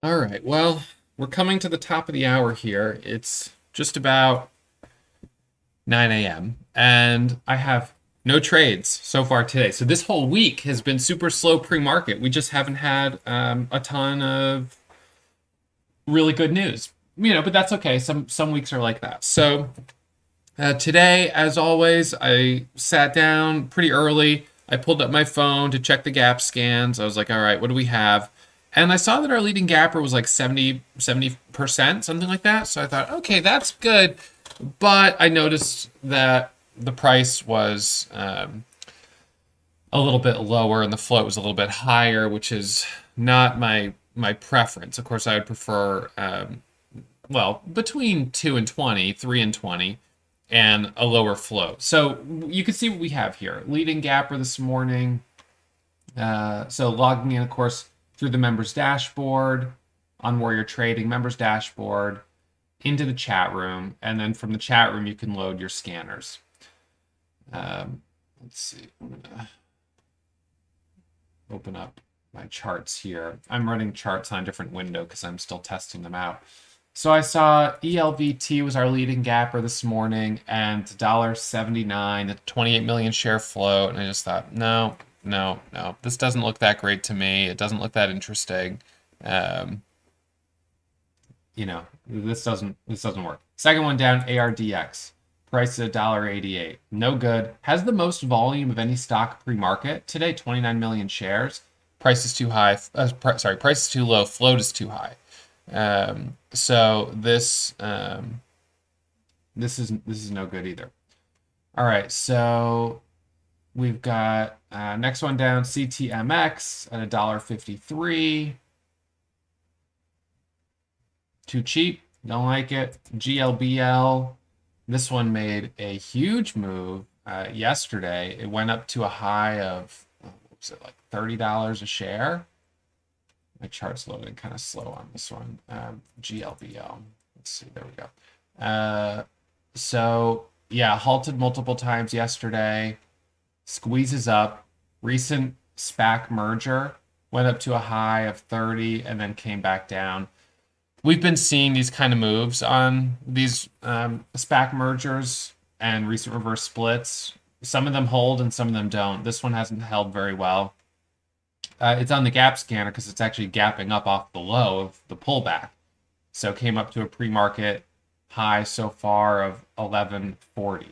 All right. Well, we're coming to the top of the hour here. It's just about 9 a.m. and I have no trades so far today. So this whole week has been super slow pre-market. We just haven't had a ton of really good news. But that's okay. Some weeks are like that. So today, as always, I sat down pretty early. I pulled up my phone to check the gap scans. I was like, all right, what do we have? And I saw that our leading gapper was like 70%, something like that. So I thought, okay, that's good. But I noticed that the price was a little bit lower and the float was a little bit higher, which is not my preference. Of course, I would prefer between 2 and 20, 3 and 20, and a lower float. So you can see what we have here. Leading gapper this morning. So logging in, of course, through the members dashboard on Warrior Trading members dashboard into the chat room, and then from the chat room you can load your scanners. Let's see. I'm gonna open up my charts here. I'm running charts on a different window because I'm still testing them out. So I saw ELVT was our leading gapper this morning and $1.79, a 28 million share float, and I just thought, no, this doesn't look that great to me. It doesn't look that interesting. This doesn't work. Second one down, ARDX. Price at $1.88. No good. Has the most volume of any stock pre-market. Today, 29 million shares. Price is too high. Price is too low. Float is too high. So this is no good either. All right, so we've got next one down, CTMX at $1.53. Too cheap. Don't like it. GLBL. This one made a huge move yesterday. It went up to a high of, what was it, like $30 a share? My chart's loading kind of slow on this one. GLBL. Let's see. There we go. So, yeah, halted multiple times yesterday. Squeezes up. Recent SPAC merger went up to a high of 30 and then came back down. We've been seeing these kind of moves on these SPAC mergers and recent reverse splits. Some of them hold and some of them don't. This one hasn't held very well. It's on the gap scanner because it's actually gapping up off the low of the pullback. So it came up to a pre-market high so far of 1140.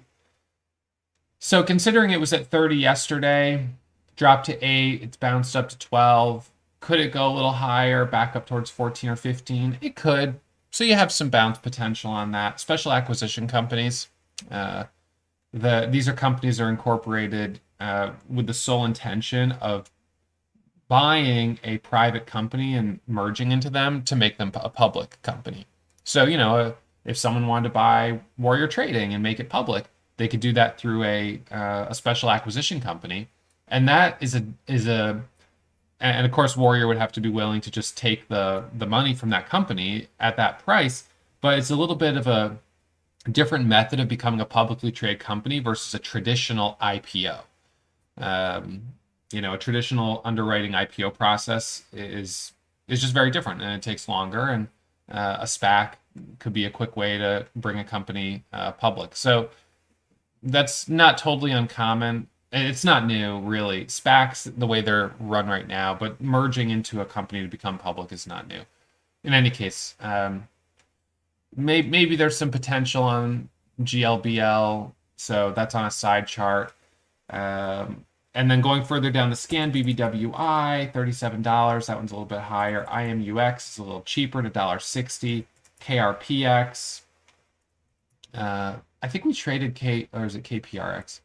So considering it was at 30 yesterday, dropped to 8, it's bounced up to 12. Could it go a little higher, back up towards 14 or 15? It could. So you have some bounce potential on that. Special acquisition companies. These are companies that are incorporated with the sole intention of buying a private company and merging into them to make them a public company. So, if someone wanted to buy Warrior Trading and make it public, they could do that through a special acquisition company. And that is and of course Warrior would have to be willing to just take the money from that company at that price, but it's a little bit of a different method of becoming a publicly traded company versus a traditional IPO. A traditional underwriting IPO process is just very different and it takes longer, and a SPAC could be a quick way to bring a company public. So that's not totally uncommon. It's not new, really. SPACs, the way they're run right now, but merging into a company to become public is not new. In any case, maybe there's some potential on GLBL, so that's on a side chart. And then going further down the scan, BBWI, $37. That one's a little bit higher. IMUX is a little cheaper at $1.60. KRPX. I think we traded or is it KPRX?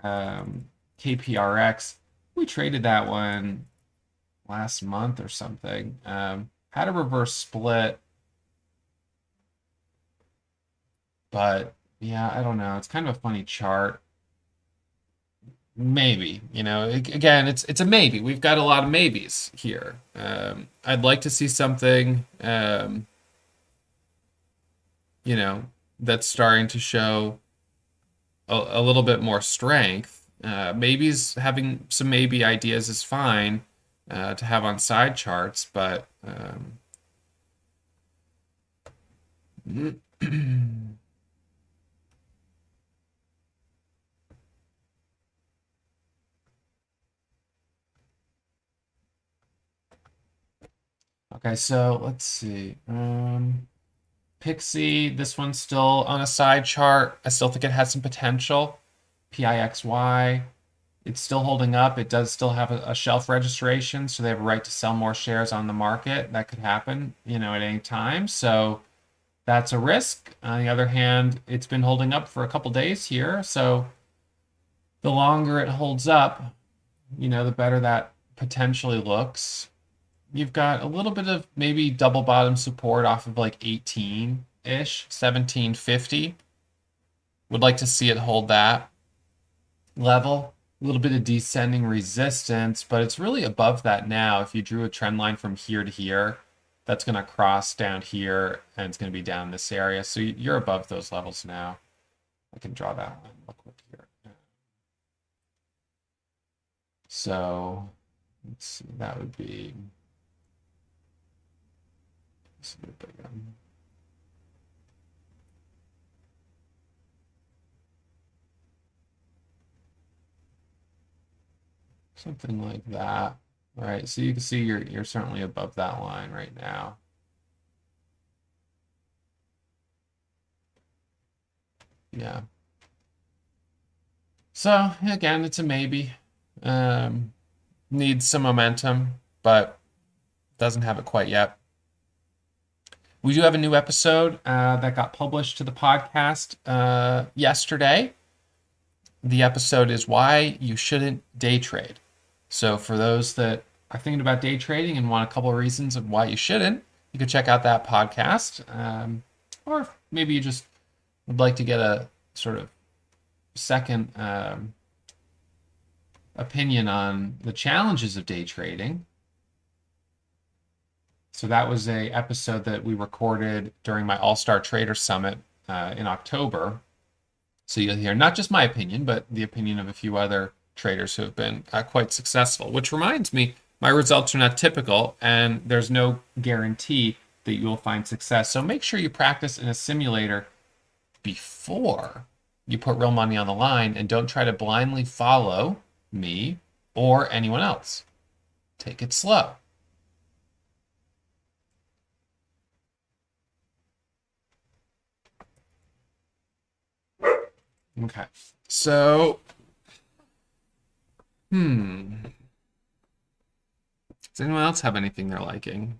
KPRX. We traded that one last month or something. Had a reverse split. But yeah, I don't know. It's kind of a funny chart. Maybe, again, it's a maybe. We've got a lot of maybes here. I'd like to see something, that's starting to show a little bit more strength. Maybes, having some maybe ideas is fine to have on side charts, but Okay, so let's see. Pixie, this one's still on a side chart. I still think it has some potential. PIXY, it's still holding up. It does still have a shelf registration, so they have a right to sell more shares on the market. That could happen, at any time. So that's a risk. On the other hand, it's been holding up for a couple days here. So the longer it holds up, the better that potentially looks. You've got a little bit of maybe double bottom support off of like 18-ish, 1750. Would like to see it hold that level. A little bit of descending resistance, but it's really above that now. If you drew a trend line from here to here, that's going to cross down here and it's going to be down this area. So you're above those levels now. I can draw that one real quick here. So let's see, that would be something like that. All right, so you can see you're certainly above that line right now. Yeah. So again, it's a maybe. Needs some momentum, but doesn't have it quite yet. We do have a new episode that got published to the podcast yesterday. The episode is why you shouldn't day trade. So for those that are thinking about day trading and want a couple of reasons of why you shouldn't, you can check out that podcast. Or maybe you just would like to get a sort of second opinion on the challenges of day trading. So that was a episode that we recorded during my All-Star Trader Summit in October. So you'll hear not just my opinion, but the opinion of a few other traders who have been quite successful, which reminds me, my results are not typical and there's no guarantee that you will find success. So make sure you practice in a simulator before you put real money on the line and don't try to blindly follow me or anyone else. Take it slow. Okay, so, does anyone else have anything they're liking?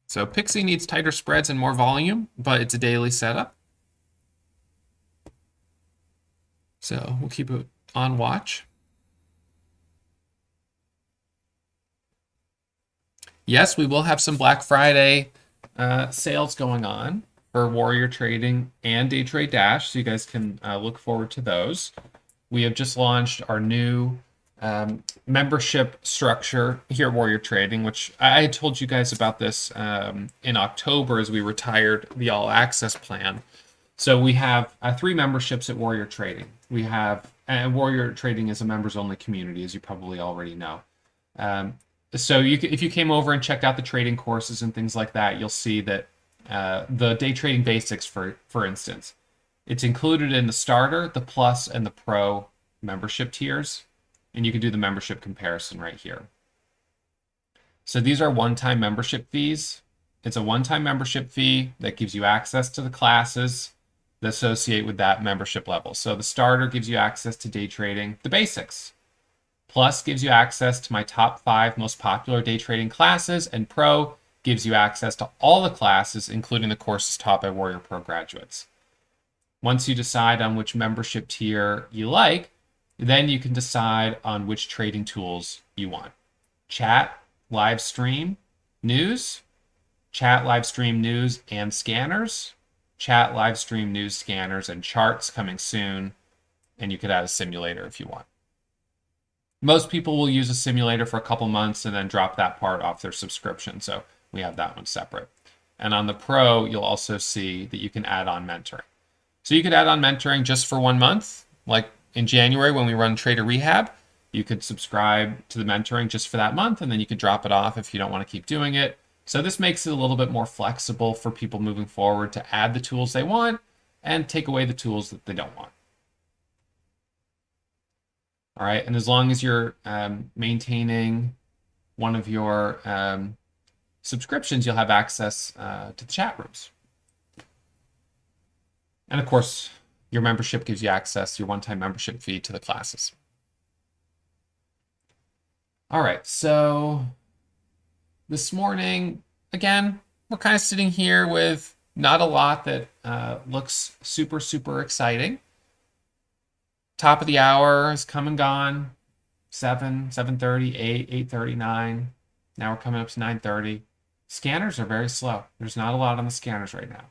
So Pixie needs tighter spreads and more volume, but it's a daily setup. So we'll keep it on watch. Yes, we will have some Black Friday sales going on for Warrior Trading and Day Trade Dash, so you guys can look forward to those. We have just launched our new membership structure here at Warrior Trading, which I told you guys about this in October as we retired the All Access plan. So we have 3 memberships at Warrior Trading. We have Warrior Trading is a members-only community, as you probably already know. So if you came over and checked out the trading courses and things like that, you'll see that the day trading basics, for instance, it's included in the starter, the plus, and the pro membership tiers. And you can do the membership comparison right here. So these are one-time membership fees. It's a one-time membership fee that gives you access to the classes that associate with that membership level. So the starter gives you access to day trading, the basics. Plus gives you access to my top 5 most popular day trading classes, and Pro gives you access to all the classes, including the courses taught by Warrior Pro graduates. Once you decide on which membership tier you like, then you can decide on which trading tools you want. Chat, live stream, news, chat, live stream, news, and scanners, chat, live stream, news, scanners, and charts coming soon, and you could add a simulator if you want. Most people will use a simulator for a couple months and then drop that part off their subscription. So we have that one separate. And on the Pro, you'll also see that you can add on mentoring. So you could add on mentoring just for 1 month, like in January when we run Trader Rehab. You could subscribe to the mentoring just for that month, and then you could drop it off if you don't want to keep doing it. So this makes it a little bit more flexible for people moving forward to add the tools they want and take away the tools that they don't want. All right, and as long as you're maintaining one of your subscriptions, you'll have access to the chat rooms. And of course, your membership gives you access, your one-time membership fee to the classes. All right, so this morning, again, we're kind of sitting here with not a lot that looks super, super exciting. Top of the hour has come and gone. 7, 7:30, 8, 8:30, 9. Now we're coming up to 9:30. Scanners are very slow. There's not a lot on the scanners right now.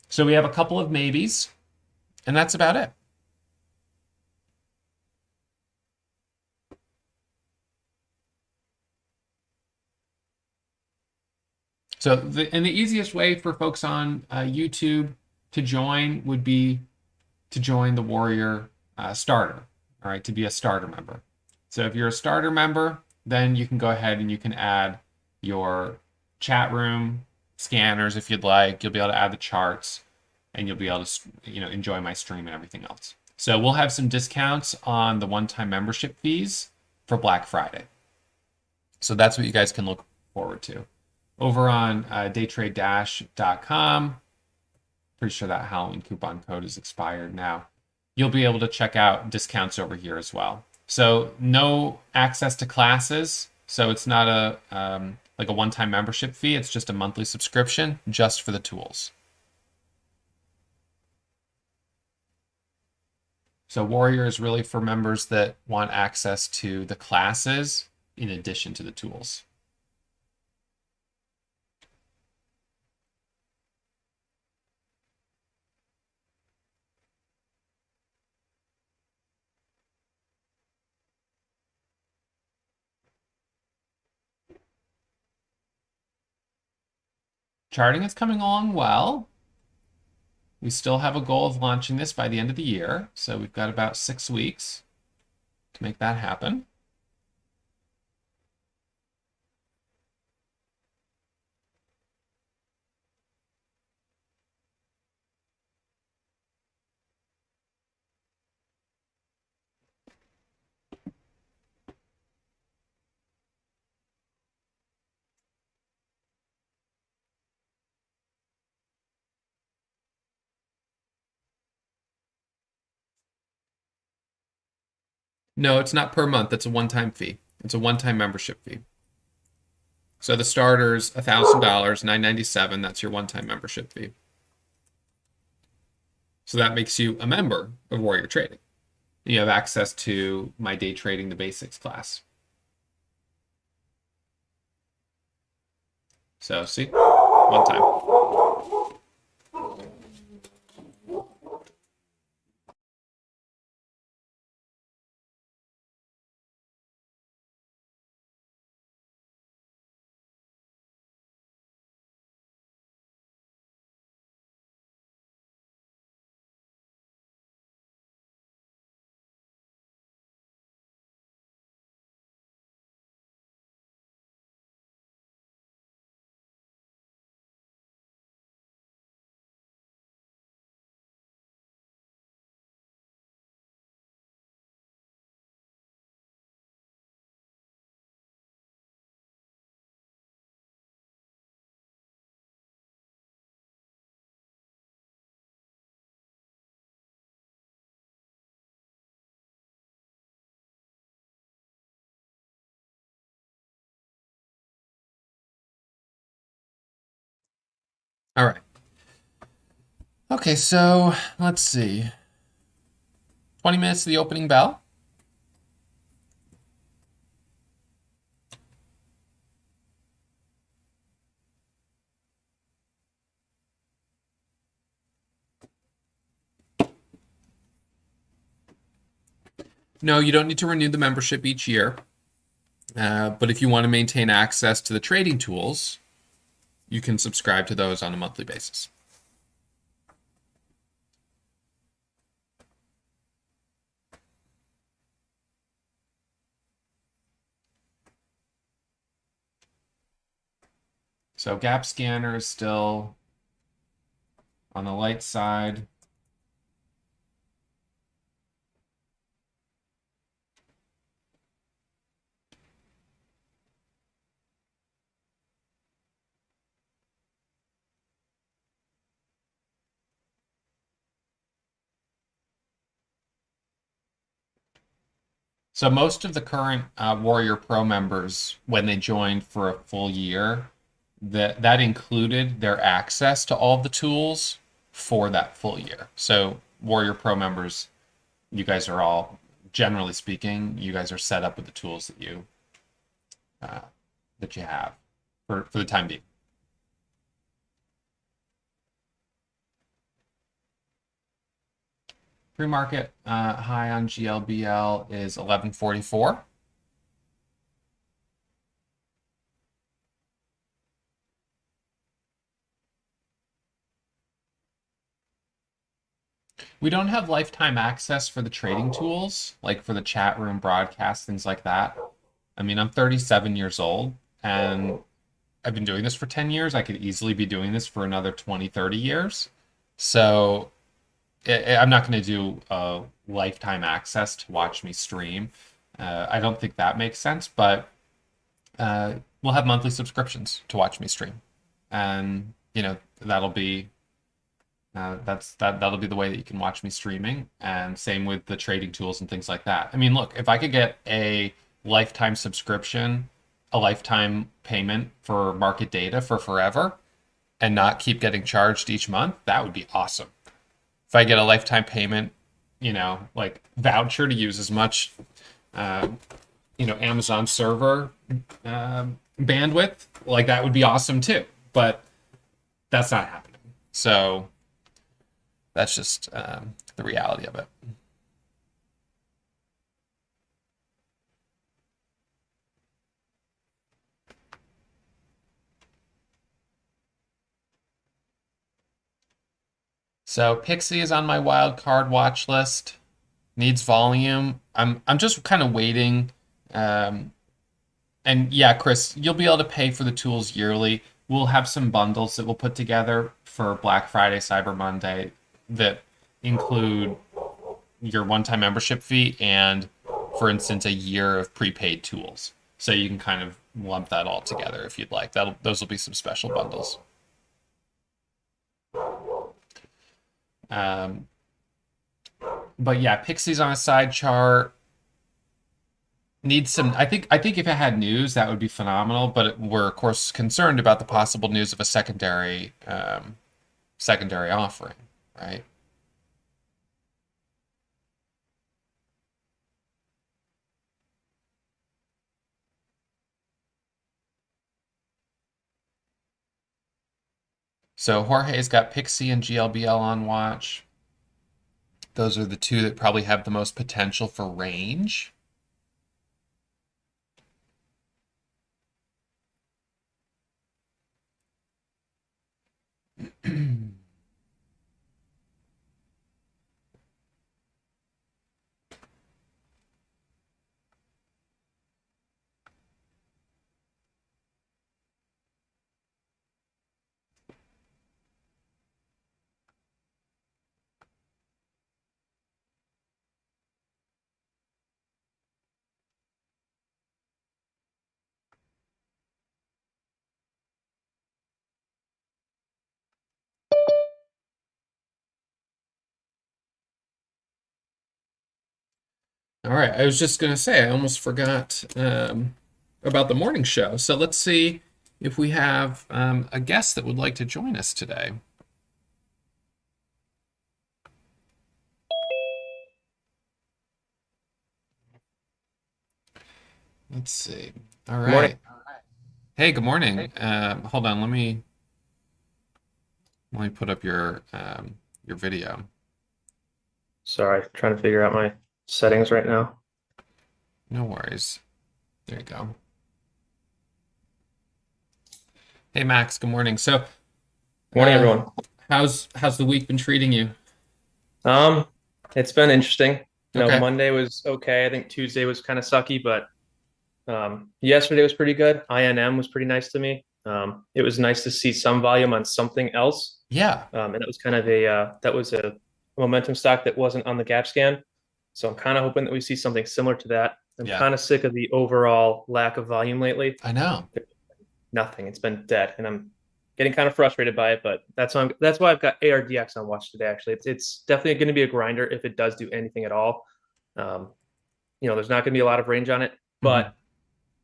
So we have a couple of maybes, and that's about it. So the easiest way for folks on YouTube to join would be to join the Warrior starter, all right, to be a starter member. So if you're a starter member, then you can go ahead and you can add your chat room scanners if you'd like. You'll be able to add the charts, and you'll be able to enjoy my stream and everything else. So we'll have some discounts on the one-time membership fees for Black Friday. So that's what you guys can look forward to. Over on daytrade-.com, pretty sure that Halloween coupon code is expired now. You'll be able to check out discounts over here as well. So no access to classes. So it's not a like a one-time membership fee. It's just a monthly subscription just for the tools. So Warrior is really for members that want access to the classes in addition to the tools. Charting is coming along well. We still have a goal of launching this by the end of the year, so we've got about 6 weeks to make that happen. No, it's not per month. It's a one-time fee. It's a one-time membership fee. So the starter's $1,000, $997. That's your one-time membership fee. So that makes you a member of Warrior Trading. You have access to my Day Trading the Basics class. So see, one time. All right. Okay, so let's see. 20 minutes to the opening bell. No, you don't need to renew the membership each year. But if you want to maintain access to the trading tools, you can subscribe to those on a monthly basis. So gap scanner is still on the light side. So most of the current Warrior Pro members, when they joined for a full year, that included their access to all of the tools for that full year. So Warrior Pro members, you guys are all, generally speaking, you guys are set up with the tools uh, that you have for the time being. Pre-market high on GLBL is 1144. We don't have lifetime access for the trading tools, like for the chat room broadcast, things like that. I mean, I'm 37 years old and I've been doing this for 10 years. I could easily be doing this for another 20, 30 years. So I'm not going to do lifetime access to watch me stream. I don't think that makes sense, but we'll have monthly subscriptions to watch me stream. And, that'll be that'll be the way that you can watch me streaming, and same with the trading tools and things like that. I mean, look, if I could get a lifetime subscription, a lifetime payment for market data for forever, and not keep getting charged each month, that would be awesome. If I get a lifetime payment, like voucher to use as much, Amazon server bandwidth, like that would be awesome too. But that's not happening. So that's just the reality of it. So Pixie is on my wild card watch list. Needs volume. I'm just kind of waiting. And yeah, Chris, you'll be able to pay for the tools yearly. We'll have some bundles that we'll put together for Black Friday, Cyber Monday that include your one-time membership fee and, for instance, a year of prepaid tools. So you can kind of lump that all together if you'd like. Those will be some special bundles. Um, but yeah, Pixie's on a side chart. Needs some. I think if it had news, that would be phenomenal. But we're of course concerned about the possible news of a secondary offering, right? So Jorge's got Pixie and GLBL on watch. Those are the two that probably have the most potential for range. All right, I was just gonna say I almost forgot about the morning show. So let's see if we have a guest that would like to join us today. Let's see. All Good morning. right. Hey, good morning. Hold on. Let me put up your video. Sorry, trying to figure out my settings right now. No worries. There you go. Hey, Max. Good morning. So, Morning, uh, everyone. how's the week been treating you? Um, it's been interesting. Okay. Monday was okay. I think Tuesday was kind of sucky, but yesterday was pretty good. INM was pretty nice to me. It was nice to see some volume on something else. Yeah, And it was kind of that was a momentum stock that wasn't on the gap scan. So I'm kind of hoping that we see something similar to that. I'm yeah, kind of sick of the overall lack of volume lately. I know. Nothing. It's been dead, and I'm getting kind of frustrated by it. But that's why I've got ARDX on watch today. Actually, it's definitely going to be a grinder if it does do anything at all. Um, there's not going to be a lot of range on it, Mhm. but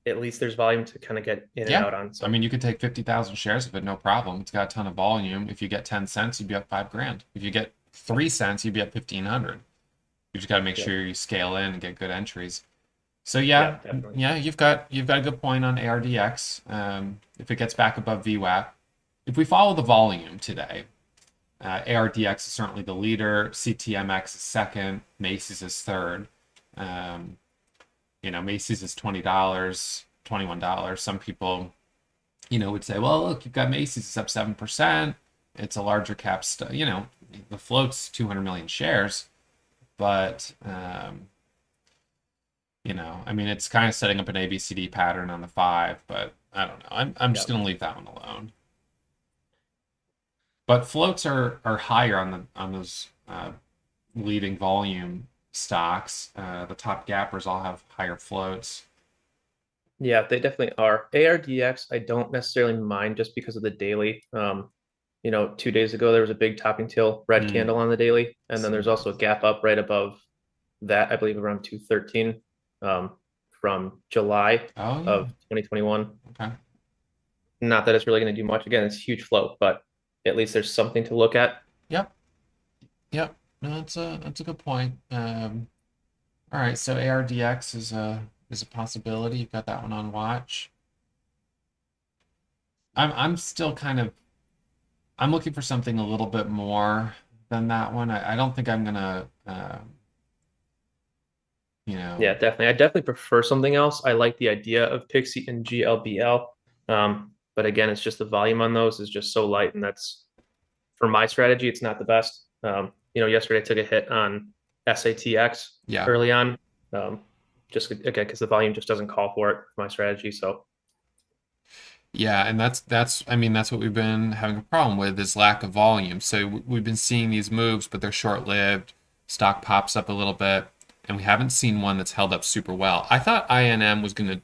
at least there's volume to kind of get in and Yeah. out on. I So mean, you could take 50,000 shares of it, no problem. It's got a ton of volume. If you get 10 cents, you'd be up 5 grand. If you get 3 cents, you'd be up 1,500. You just got to make yeah, sure you scale in and get good entries. So yeah, yeah, definitely. yeah, you've got a good point on ARDX. If it gets back above VWAP, if we follow the volume today, ARDX is certainly the leader. CTMX is second. Macy's is third. Um, Macy's is $20, $21. Some people, would say, well, look, you've got Macy's, it's up 7%. It's a larger cap, the float's 200 million shares, but I mean, it's kind of setting up an ABCD pattern on the five, but I don't know. I'm Yeah, just gonna leave that one alone. But floats are higher on those leading volume stocks. The top gappers all have higher floats. yeah, they definitely are. ARDX, I don't necessarily mind just because of the daily. 2 days ago there was a big topping tail red candle Mm, on the daily, and then seen there's that. also a gap up right above that, I believe around 213 from July Oh yeah. of 2021. Okay. Not that it's really going to do much. Again, it's huge float, but at least there's something to look at. Yep. Yep. No, that's a good point. All right. So ARDX is a possibility. You've got that one on watch. I'm still kind of I'm looking for something a little bit more than that one. I don't think I'm gonna, you Yeah, know, definitely. I definitely prefer something else. I like the idea of Pixie and GLBL. But again, it's just the volume on those is just so light, and that's for my strategy, it's not the best. Yesterday I took a hit on SATX yeah, early on, um, just again because the volume just doesn't call for it for my strategy. So yeah, and that's I mean that's what we've been having a problem with is lack of volume. So we've been seeing these moves, but they're short-lived. Stock pops up a little bit, and we haven't seen one that's held up super well. I thought INM was gonna,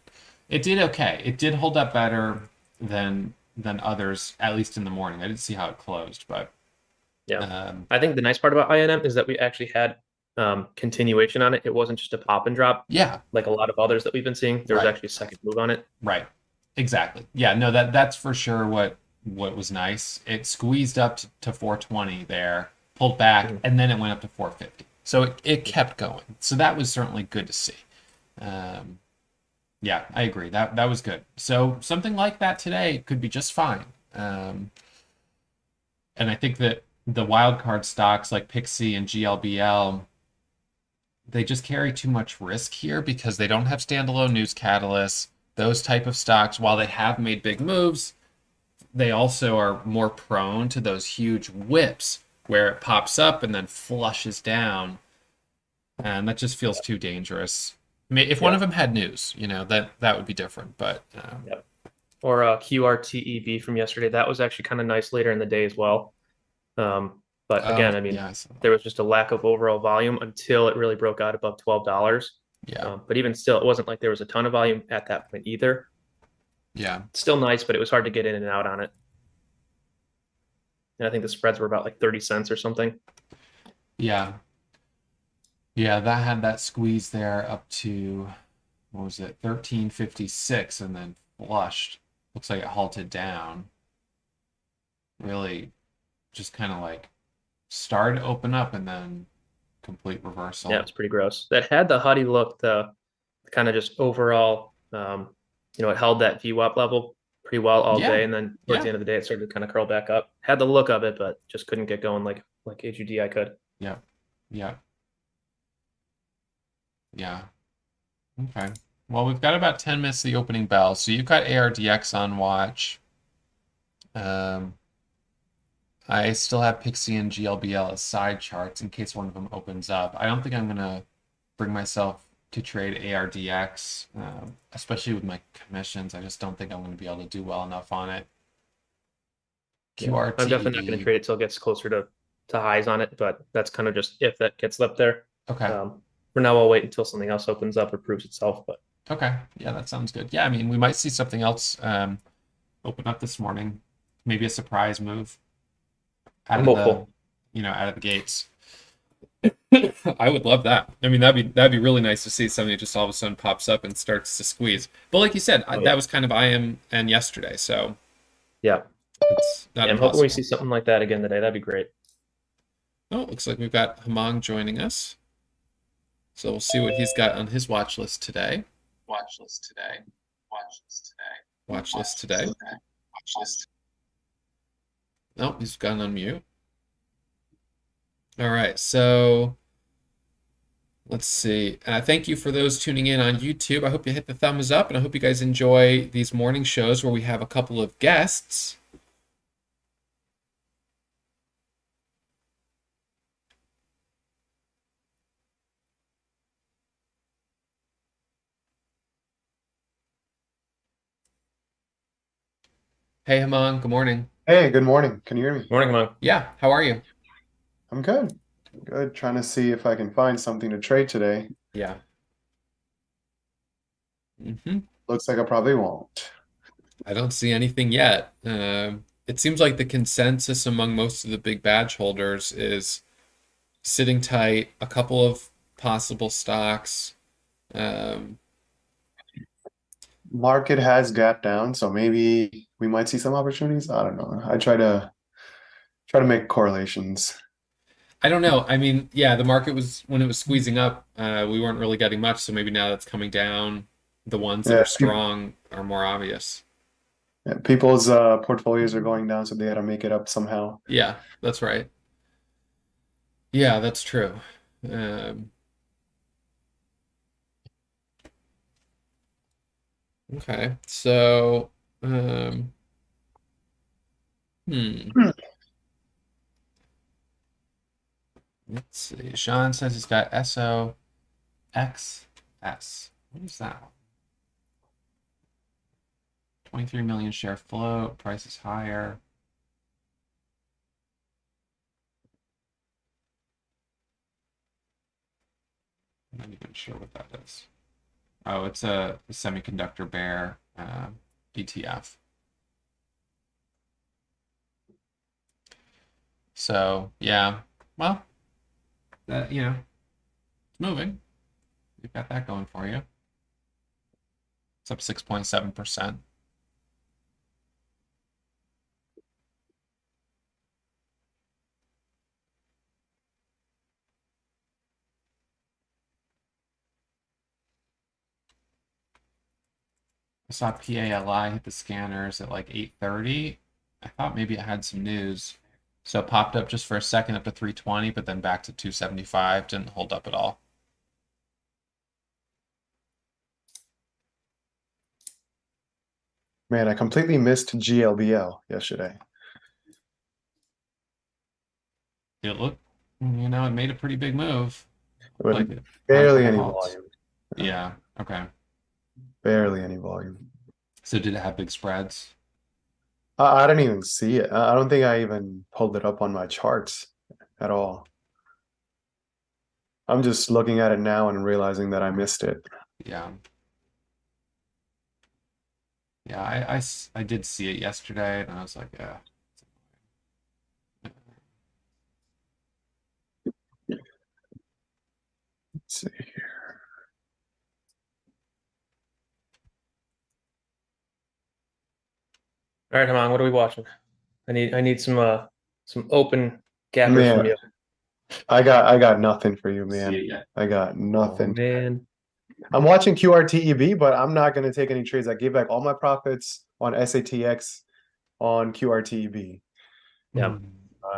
it did okay. It did hold up better than others, at least in the morning. I didn't see how it closed, but yeah, um, I think the nice part about INM is that we actually had continuation on it. It wasn't just a pop and drop yeah, like a lot of others that we've been seeing. There was right. actually a second move on it. Right. Exactly. Yeah, no, that's for sure what was nice. It squeezed up to 420 there, pulled back, Mhm. and then it went up to 450. So it kept going. So that was certainly good to see. Um, yeah, I agree. That was good. So something like that today could be just fine. Um, and I think that the wild card stocks like Pixie and GLBL, they just carry too much risk here because they don't have standalone news catalysts. Those type of stocks, while they have made big moves, they also are more prone to those huge whips where it pops up and then flushes down, and that just feels too dangerous. I mean, if one of Yeah, them had news, that would be different. But yeah. Or QRTEB from yesterday. That was actually kind of nice later in the day as well. But oh again, I mean, yeah, I saw that. there was just a lack of overall volume until it really broke out above $12. Yeah, But even still, it wasn't like there was a ton of volume at that point either. yeah, Still nice, but it was hard to get in and out on it. And I think the spreads were about like 30 cents or something. yeah, yeah. That had that squeeze there up to what was it, 1356, and then flushed. Looks like it halted down. Really, just kind of like started to open up and then complete Yeah, reversal. it's pretty gross. That had the Huddy look, the kind of just overall, it held that VWAP level pretty well all Yeah, day. And then towards the yeah, end of the day, it started to kind of curl back up. Had the look of it, but just couldn't get going like HUD I could. yeah, yeah, yeah. Okay. Well, we've got about 10 minutes to the opening bell. So you've got ARDX on watch. Um, I still have Pixie and GLBL as side charts in case one of them opens up. I don't think I'm gonna bring myself to trade ARDX, especially with my commissions. I just don't think I'm going to be able to do well enough on it. Yeah, I'm definitely not going to QRTEB. trade it till it gets closer to highs on it, but that's kind of just if that gets left there. Okay. For now, I'll wait until something else opens up or proves itself. But Okay. Yeah, that sounds good. Yeah, I mean, we might see something else open up this morning. Maybe a surprise move out I'm of the, hopeful. out of the gates. I would love that. I mean, that'd be really nice to see something that just all of a sudden pops up and starts to squeeze. But like you said, Oh, yeah. that was kind of IM and yesterday, so Yeah. it's not Yeah, I'm hoping we see impossible. something like that again today. That'd be great. Oh, it looks like we've got Hemang joining us. So we'll see what he's got on his watch list today. Watch list today. Watch list today. Watch list today. Watch list. Oh, he's gone on mute. All right, so let's see. Thank you for those tuning in on YouTube. I hope you hit the thumbs up, and I hope you guys enjoy these morning shows where we have a couple of guests. Hey, Hemang, good morning. Hey, good morning. Can you hear me? Morning, Hemang. Yeah, how are you? I'm good. Good. Trying to see if I can find something to trade today. Yeah. Mm-hmm. Looks like I probably won't. I don't see anything yet. It seems like the consensus among most of the big badge holders is sitting tight, a couple of possible stocks. Market has gapped down, so maybe we might see some opportunities. I don't know. I try to make correlations. I don't know. I mean, yeah, the market was when it was squeezing up, we weren't really getting much. So maybe now that's coming down, the ones that Yeah, are strong are more obvious. people's portfolios are going down, so they had to make it up somehow. Yeah, that's right. Yeah, that's true. Um, okay, so hmm. Let's see. Sean says he's got SOXS. What is that one? 23 million share float. Price is higher. I'm not even sure what that is. Oh, it's a semiconductor bear ETF. So yeah, well, it's moving. You've got that going for you. It's up 6.7%. I saw PALI hit the scanners at like 8:30. I thought maybe it had some news. So it popped up just for a second up to 320, but then back to 275. Didn't hold up at all. Man, I completely missed GLBL yesterday. It looked, it made a pretty big move. With Like it had a barely couple any halts. volume. Yeah, okay. Barely any volume. So did it have big spreads? I didn't even see it. I don't think I even pulled it up on my charts at all. I'm just looking at it now and realizing that I missed it. Yeah. Yeah, I did see it yesterday, and I was like, yeah. Let's see here. All right, Hemang, what are we watching? I need some open gappers from Man, you. I got nothing for you, man. See it yet. I got Oh, nothing. man. I'm watching QRTEB, but I'm not gonna take any trades. I gave back all my profits on SATX on QRTEB. Yeah.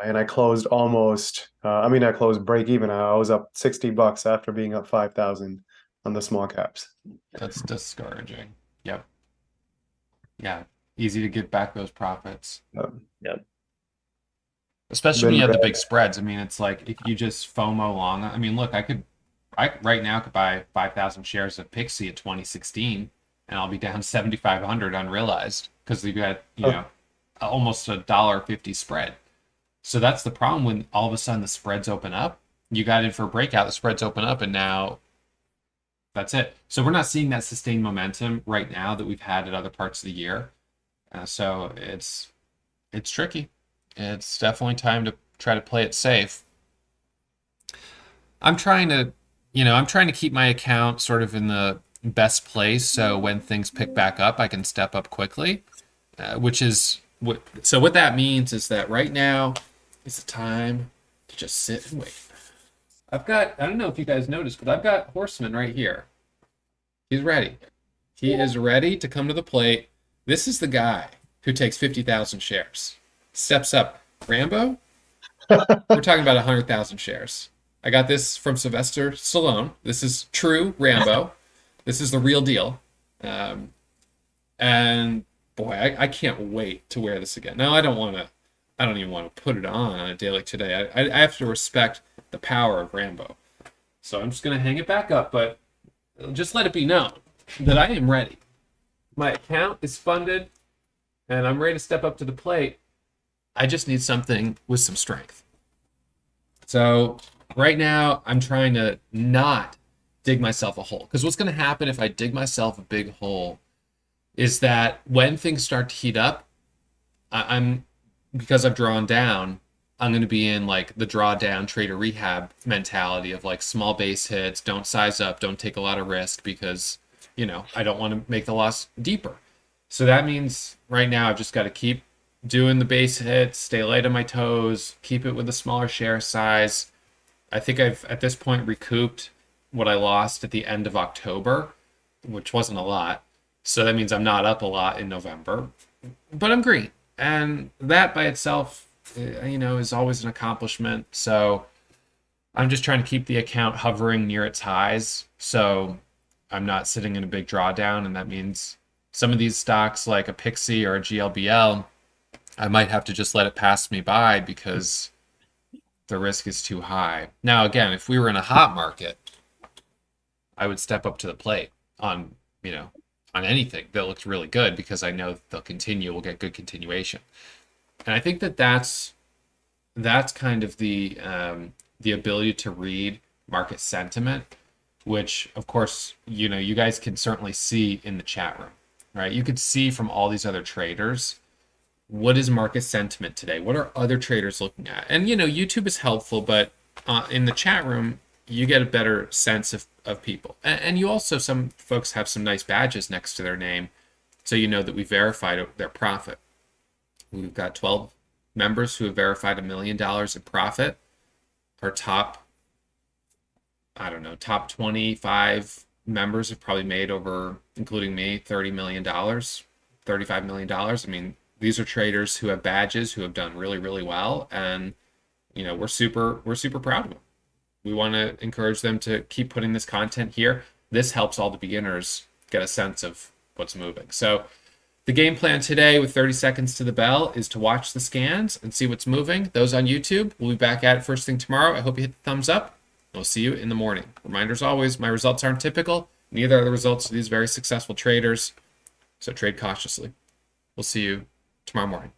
And I closed almost I closed break even. I was up $60 after being up 5,000 on the small caps. That's discouraging. Yep. Yeah. Easy to get back those profits. Yep. Especially when Been you have the bad. big spreads. I mean, it's like if you just FOMO long. I mean, look, I I right now could buy 5,000 shares of Pixie at 2016, and I'll be down 7,500 unrealized because we've got almost $1.50 spread. So that's the problem when all of a sudden the spreads open up. You got in for a breakout, the spreads open up, and now that's it. So we're not seeing that sustained momentum right now that we've had at other parts of the year. So it's tricky. It's definitely time to try to play it safe. I'm trying to keep my account sort of in the best place so when things pick back up, I can step up quickly, so what that means is that right now is the time to just sit and wait. I don't know if you guys noticed, but I've got Horseman right here. He's ready. He is ready to come to the plate. This is the guy who takes 50,000 shares. Steps up. Rambo? We're talking about 100,000 shares. I got this from Sylvester Stallone. This is true Rambo. This is the real deal. And boy, I can't wait to wear this again. Now, I don't even want to put it on a day like today. I have to respect the power of Rambo. So I'm just going to hang it back up, but just let it be known that I am ready. My account is funded, and I'm ready to step up to the plate. I just need something with some strength. So right now, I'm trying to not dig myself a hole. Because what's going to happen if I dig myself a big hole is that when things start to heat up, because I've drawn down, I'm going to be in like the drawdown trader rehab mentality of like small base hits, don't size up, don't take a lot of risk because, I don't want to make the loss deeper. So that means right now I've just got to keep doing the base hits, stay light on my toes, keep it with a smaller share size. I think I've at this point recouped what I lost at the end of October, which wasn't a lot. So that means I'm not up a lot in November, but I'm green. And that by itself, is always an accomplishment. So I'm just trying to keep the account hovering near its highs. So I'm not sitting in a big drawdown. And that means some of these stocks like a Pixie or a GLBL, I might have to just let it pass me by because the risk is too high. Now, again, if we were in a hot market, I would step up to the plate on anything that looks really good because I know they'll continue, we'll get good continuation. And I think that's kind of the ability to read market sentiment, which of course, you guys can certainly see in the chat room, right? You could see from all these other traders, what is market sentiment today? What are other traders looking at? And, YouTube is helpful, but in the chat room, you get a better sense of people. And you also, some folks have some nice badges next to their name, so you know that we verified their profit. We've got 12 members who have verified $1 million in profit. Our top 25 members have probably made over, including me, $30 million, $35 million. I mean, these are traders who have badges, who have done really, really well. And, we're super proud of them. We want to encourage them to keep putting this content here. This helps all the beginners get a sense of what's moving. So the game plan today with 30 seconds to the bell is to watch the scans and see what's moving. Those on YouTube, we'll be back at it first thing tomorrow. I hope you hit the thumbs up. We'll see you in the morning. Reminder as always, my results aren't typical. Neither are the results of these very successful traders. So trade cautiously. We'll see you tomorrow morning.